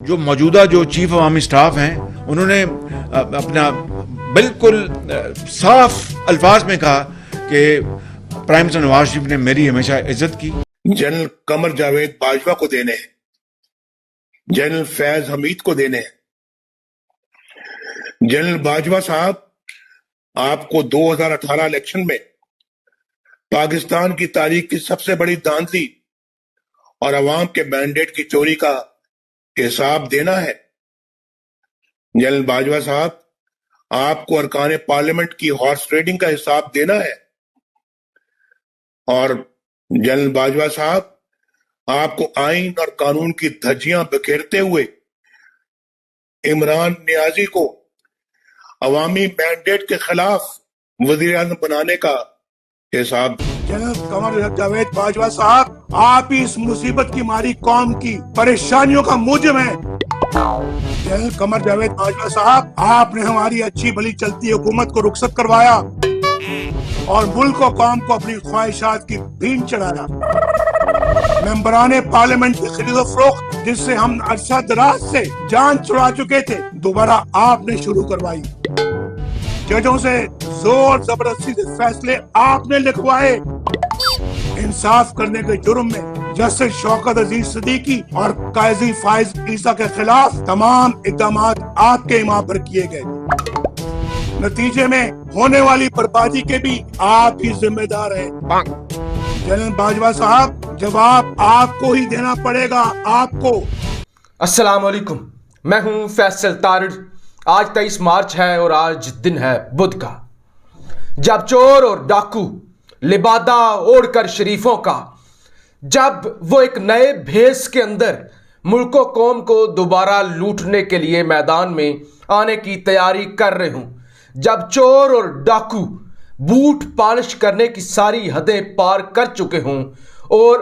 جو موجودہ چیف عوامی سٹاف ہیں انہوں نے اپنا بالکل صاف الفاظ میں کہا کہ پرائم منسٹر نواز شریف نے میری ہمیشہ عزت کی. جنرل قمر جاوید باجوہ کو دینے ہیں, جنرل فیض حمید کو دینے ہیں. جنرل باجوہ صاحب, آپ کو 2018 الیکشن میں پاکستان کی تاریخ کی سب سے بڑی دھاندلی اور عوام کے مینڈیٹ کی چوری کا حساب دینا ہے. جنرل باجوہ صاحب, آپ کو ارکان پارلیمنٹ کی ہارس ٹریڈنگ کا حساب دینا ہے. اور جنرل باجوہ صاحب, آپ کو آئین اور قانون کی دھجیاں بکھیرتے ہوئے عمران نیازی کو عوامی مینڈیٹ کے خلاف وزیر اعظم بنانے کا حساب. جنرل قمر جاوید باجوہ صاحب, آپ ہی اس مصیبت کی ماری قوم کی پریشانیوں کا موجب ہیں. جنرل قمر جاوید باجوہ صاحب, آپ نے ہماری اچھی بھلی چلتی حکومت کو رخصت کروایا اور ملک و قوم کو اپنی خواہشات کی بھین چڑھایا. ممبران پارلیمنٹ کی خرید و فروخت جس سے ہم عرصہ دراز سے جان چھڑا چکے تھے, دوبارہ آپ نے شروع کروائی. ججوں سے زور زبردستی سے فیصلے آپ نے لکھوائے. انصاف کرنے کے جرم میں جسٹس شوکت عزیز صدیقی اور قاضی فائز عیسیٰ کے خلاف تمام اقدامات آپ کے ایما پر کیے گئے. نتیجے میں ہونے والی بربادی کے بھی آپ ہی ذمہ دار ہیں. جنرل باجوہ صاحب, جواب آپ کو ہی دینا پڑے گا. آپ کو. السلام علیکم, میں ہوں فیصل تارڑ. آج 23 مارچ ہے اور آج دن ہے بدھ کا, جب چور اور ڈاکو لبادہ اوڑھ کر شریفوں کا, جب وہ ایک نئے بھیس کے اندر ملک و قوم کو دوبارہ لوٹنے کے لیے میدان میں آنے کی تیاری کر رہے ہوں, جب چور اور ڈاکو بوٹ پالش کرنے کی ساری حدیں پار کر چکے ہوں, اور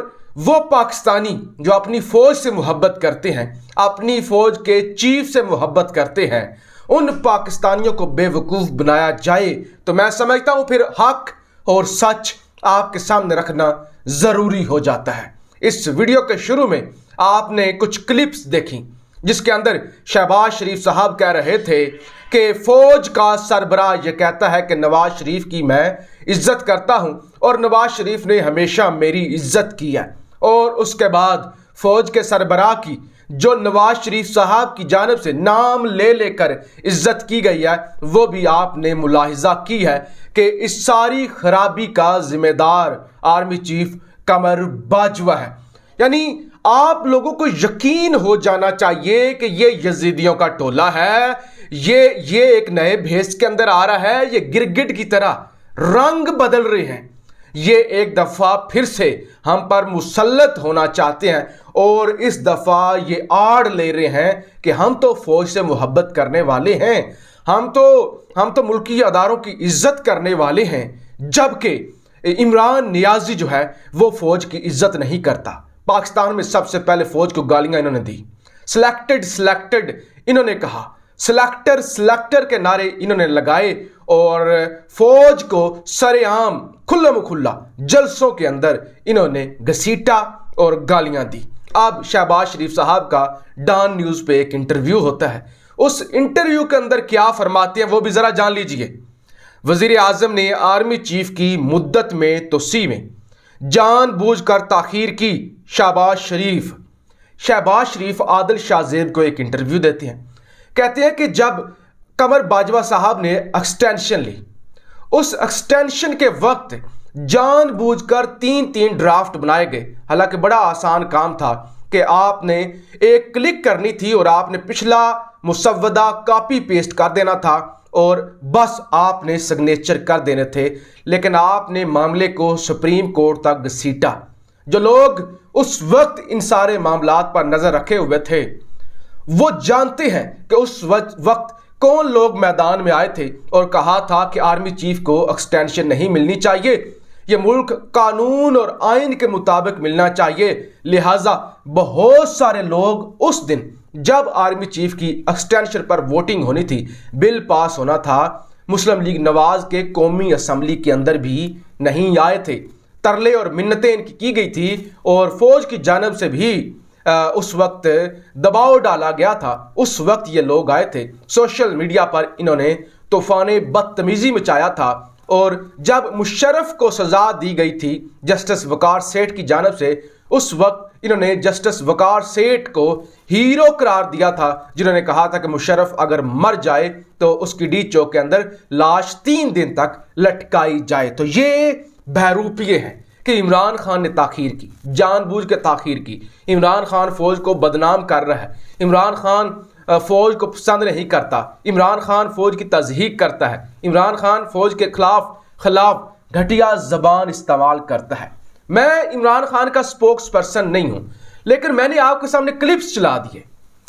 وہ پاکستانی جو اپنی فوج سے محبت کرتے ہیں, اپنی فوج کے چیف سے محبت کرتے ہیں, ان پاکستانیوں کو بے وقوف بنایا جائے, تو میں سمجھتا ہوں پھر حق اور سچ آپ کے سامنے رکھنا ضروری ہو جاتا ہے. اس ویڈیو کے شروع میں آپ نے کچھ کلپس دیکھی جس کے اندر شہباز شریف صاحب کہہ رہے تھے کہ فوج کا سربراہ یہ کہتا ہے کہ نواز شریف کی میں عزت کرتا ہوں اور نواز شریف نے ہمیشہ میری عزت کی ہے. اور اس کے بعد فوج کے سربراہ کی جو نواز شریف صاحب کی جانب سے نام لے لے کر عزت کی گئی ہے, وہ بھی آپ نے ملاحظہ کی ہے کہ اس ساری خرابی کا ذمہ دار آرمی چیف قمر باجوہ ہے. یعنی آپ لوگوں کو یقین ہو جانا چاہیے کہ یہ یزیدیوں کا ٹولہ ہے, یہ ایک نئے بھیس کے اندر آ رہا ہے, یہ گرگٹ کی طرح رنگ بدل رہے ہیں, یہ ایک دفعہ پھر سے ہم پر مسلط ہونا چاہتے ہیں, اور اس دفعہ یہ آڑ لے رہے ہیں کہ ہم تو فوج سے محبت کرنے والے ہیں, ہم تو ملکی اداروں کی عزت کرنے والے ہیں, جبکہ عمران نیازی جو ہے وہ فوج کی عزت نہیں کرتا. پاکستان میں سب سے پہلے فوج کو گالیاں انہوں نے دی, سلیکٹڈ انہوں نے کہا, سلیکٹر کے نعرے انہوں نے لگائے, اور فوج کو سر عام کھلا جلسوں کے اندر انہوں نے گھسیٹا اور گالیاں دی. اب شہباز شریف صاحب کا ڈان نیوز پہ ایک انٹرویو ہوتا ہے, اس انٹرویو کے اندر کیا فرماتے ہیں وہ بھی ذرا جان لیجئے. وزیر اعظم نے آرمی چیف کی مدت میں توسیع میں جان بوجھ کر تاخیر کی. شہباز شریف عادل شاہ زیب کو ایک انٹرویو دیتے ہیں, کہتے ہیں کہ جب قمر باجوہ صاحب نے ایکسٹینشن لی, اس ایکسٹینشن کے وقت جان بوجھ کر 3 ڈرافٹ بنائے گئے. حالانکہ بڑا آسان کام تھا کہ آپ نے ایک کلک کرنی تھی اور آپ نے پچھلا مسودہ کاپی پیسٹ کر دینا تھا اور بس آپ نے سگنیچر کر دینے تھے, لیکن آپ نے معاملے کو سپریم کورٹ تک گھسیٹا. جو لوگ اس وقت ان سارے معاملات پر نظر رکھے ہوئے تھے وہ جانتے ہیں کہ اس وقت کون لوگ میدان میں آئے تھے اور کہا تھا کہ آرمی چیف کو ایکسٹینشن نہیں ملنی چاہیے, یہ ملک قانون اور آئین کے مطابق ملنا چاہیے. لہٰذا بہت سارے لوگ اس دن جب آرمی چیف کی ایکسٹینشن پر ووٹنگ ہونی تھی, بل پاس ہونا تھا, مسلم لیگ نواز کے قومی اسمبلی کے اندر بھی نہیں آئے تھے. ترلے اور منتیں ان کی گئی تھی اور فوج کی جانب سے بھی اس وقت دباؤ ڈالا گیا تھا، اس وقت یہ لوگ آئے تھے سوشل میڈیا پر، انہوں نے طوفان بدتمیزی مچایا تھا، اور جب مشرف کو سزا دی گئی تھی جسٹس وقار سیٹھ کی جانب سے، اس وقت انہوں نے جسٹس وقار سیٹھ کو ہیرو قرار دیا تھا، جنہوں نے کہا تھا کہ مشرف اگر مر جائے تو اس کی ڈی چوک کے اندر لاش 3 دن تک لٹکائی جائے۔ تو یہ بہروپیے ہیں کہ عمران خان نے تاخیر کی، جان بوجھ کے تاخیر کی۔ عمران خان فوج کو بدنام کر رہا ہے، عمران خان فوج کو پسند نہیں کرتا، عمران خان فوج کی تضحیک کرتا ہے، عمران خان فوج کے خلاف گھٹیا زبان استعمال کرتا ہے۔ میں عمران خان کا سپوکس پرسن نہیں ہوں، لیکن میں نے آپ کے سامنے کلپس چلا دیے،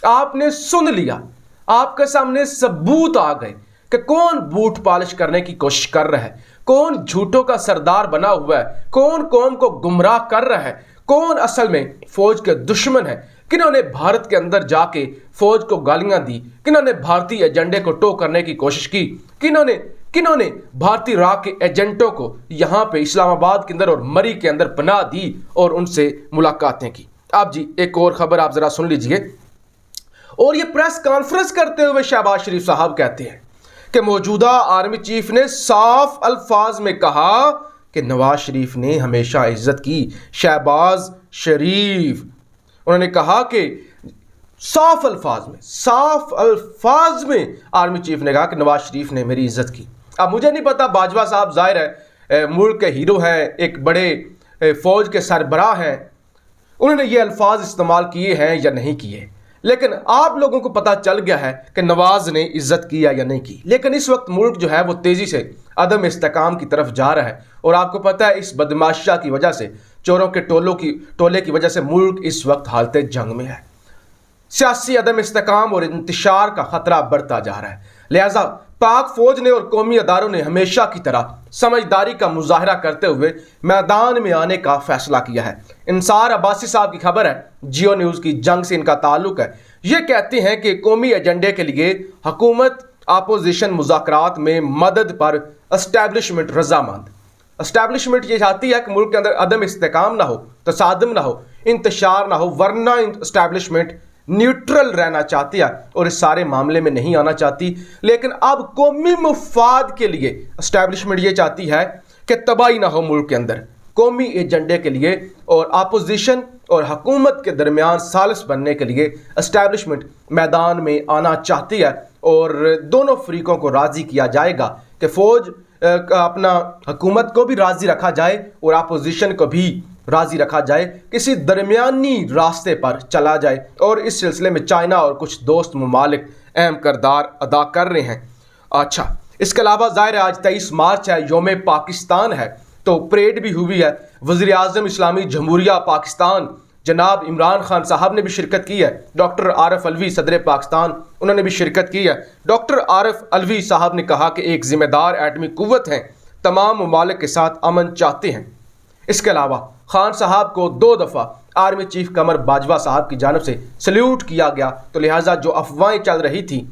آپ نے سن لیا، آپ کے سامنے ثبوت آ گئے کہ کون بوٹ پالش کرنے کی کوشش کر رہا ہے، کون جھوٹوں کا سردار بنا ہوا ہے، کون قوم کو گمراہ کر رہا ہے، کون اصل میں فوج کے دشمن ہے، کنہوں نے بھارت کے اندر جا کے فوج کو گالیاں دی، کنہوں نے بھارتی ایجنڈے کو ٹو کرنے کی کوشش کی، کنہوں نے بھارتی راہ کے ایجنٹوں کو یہاں پہ اسلام آباد کے اندر اور مری کے اندر پناہ دی اور ان سے ملاقاتیں کی۔ اب جی ایک اور خبر آپ ذرا سن لیجئے، اور یہ پریس کانفرنس کرتے ہوئے شہباز شریف صاحب کہتے ہیں کہ موجودہ آرمی چیف نے صاف الفاظ میں کہا کہ نواز شریف نے ہمیشہ عزت کی۔ شہباز شریف انہوں نے کہا کہ صاف الفاظ میں آرمی چیف نے کہا کہ نواز شریف نے میری عزت کی۔ اب مجھے نہیں پتا، باجوہ صاحب ظاہر ہے ملک کے ہیرو ہیں، ایک بڑے فوج کے سربراہ ہیں، انہوں نے یہ الفاظ استعمال کیے ہیں یا نہیں کیے، لیکن آپ لوگوں کو پتہ چل گیا ہے کہ نواز نے عزت کیا یا نہیں کی۔ لیکن اس وقت ملک جو ہے وہ تیزی سے عدم استحکام کی طرف جا رہا ہے، اور آپ کو پتہ ہے اس بدماشیہ کی وجہ سے، چوروں کے ٹولے کی وجہ سے ملک اس وقت حالت جنگ میں ہے۔ سیاسی عدم استحکام اور انتشار کا خطرہ بڑھتا جا رہا ہے، لہٰذا پاک فوج نے اور قومی اداروں نے ہمیشہ کی طرح سمجھداری کا مظاہرہ کرتے ہوئے میدان میں آنے کا فیصلہ کیا ہے۔ انصار عباسی صاحب کی خبر ہے، جیو نیوز کی، جنگ سے ان کا تعلق ہے۔ یہ کہتے ہیں کہ قومی ایجنڈے کے لیے حکومت اپوزیشن مذاکرات میں مدد پر اسٹیبلشمنٹ رضامند۔ اسٹیبلشمنٹ یہ چاہتی ہے کہ ملک کے اندر عدم استحکام نہ ہو، تصادم نہ ہو، انتشار نہ ہو، ورنہ اسٹیبلشمنٹ نیوٹرل رہنا چاہتی ہے اور اس سارے معاملے میں نہیں آنا چاہتی۔ لیکن اب قومی مفاد کے لیے اسٹیبلشمنٹ یہ چاہتی ہے کہ تباہی نہ ہو ملک کے اندر، قومی ایجنڈے کے لیے اور اپوزیشن اور حکومت کے درمیان ثالث بننے کے لیے اسٹیبلشمنٹ میدان میں آنا چاہتی ہے، اور دونوں فریقوں کو راضی کیا جائے گا کہ فوج اپنا حکومت کو بھی راضی رکھا جائے اور اپوزیشن کو بھی راضی رکھا جائے، کسی درمیانی راستے پر چلا جائے، اور اس سلسلے میں چائنا اور کچھ دوست ممالک اہم کردار ادا کر رہے ہیں۔ اچھا، اس کے علاوہ ظاہر ہے آج 23 مارچ ہے، یوم پاکستان ہے، تو پریڈ بھی ہوئی ہے۔ وزیر اعظم اسلامی جمہوریہ پاکستان جناب عمران خان صاحب نے بھی شرکت کی ہے، ڈاکٹر عارف علوی صدر پاکستان انہوں نے بھی شرکت کی ہے۔ ڈاکٹر عارف علوی صاحب نے کہا کہ ایک ذمہ دار ایٹمی قوت ہیں، تمام ممالک کے ساتھ امن چاہتے ہیں۔ اس کے علاوہ خان صاحب کو 2 دفعہ آرمی چیف قمر باجوہ صاحب کی جانب سے سلیوٹ کیا گیا، تو لہٰذا جو افواہیں چل رہی تھیں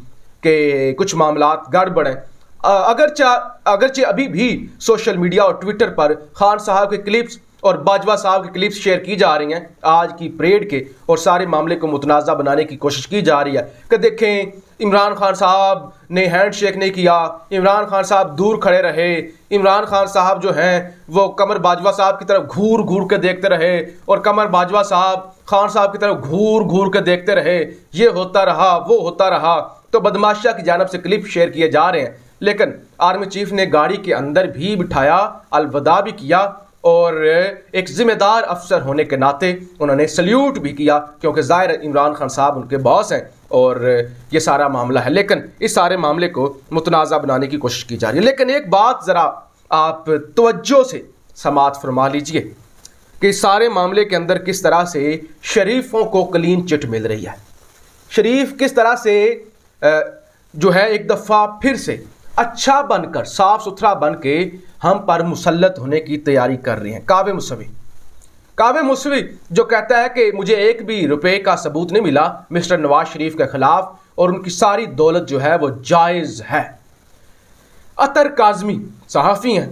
کہ کچھ معاملات گڑبڑ ہیں، اگرچہ ابھی بھی سوشل میڈیا اور ٹویٹر پر خان صاحب کے کلپس اور باجوہ صاحب کے کلپس شیئر کی جا رہی ہیں آج کی پریڈ کے، اور سارے معاملے کو متنازع بنانے کی کوشش کی جا رہی ہے کہ دیکھیں عمران خان صاحب نے ہینڈ شیک نہیں کیا، عمران خان صاحب دور کھڑے رہے، عمران خان صاحب جو ہیں وہ قمر باجوہ صاحب کی طرف گھور کے دیکھتے رہے، اور قمر باجوہ صاحب خان صاحب کی طرف گھور کے دیکھتے رہے، یہ ہوتا رہا وہ ہوتا رہا۔ تو بدماشیہ کی جانب سے کلپ شیئر کیے جا رہے ہیں، لیکن آرمی چیف نے گاڑی کے اندر بھی بٹھایا، الوداع بھی کیا، اور ایک ذمہ دار افسر ہونے کے ناطے انہوں نے سلیوٹ بھی کیا، کیونکہ ظاہر عمران خان صاحب ان کے باس ہیں اور یہ سارا معاملہ ہے۔ لیکن اس سارے معاملے کو متنازع بنانے کی کوشش کی جا رہی ہے۔ لیکن ایک بات ذرا آپ توجہ سے سماعت فرما لیجئے کہ اس سارے معاملے کے اندر کس طرح سے شریفوں کو کلین چٹ مل رہی ہے، شریف کس طرح سے جو ہے ایک دفعہ پھر سے اچھا بن کر، صاف ستھرا بن کے ہم پر مسلط ہونے کی تیاری کر رہے ہیں۔ کعبے موسوی جو کہتا ہے کہ مجھے ایک بھی روپے کا ثبوت نہیں ملا مسٹر نواز شریف کے خلاف، اور ان کی ساری دولت جو ہے وہ جائز ہے۔ اطہر کاظمی صحافی ہیں،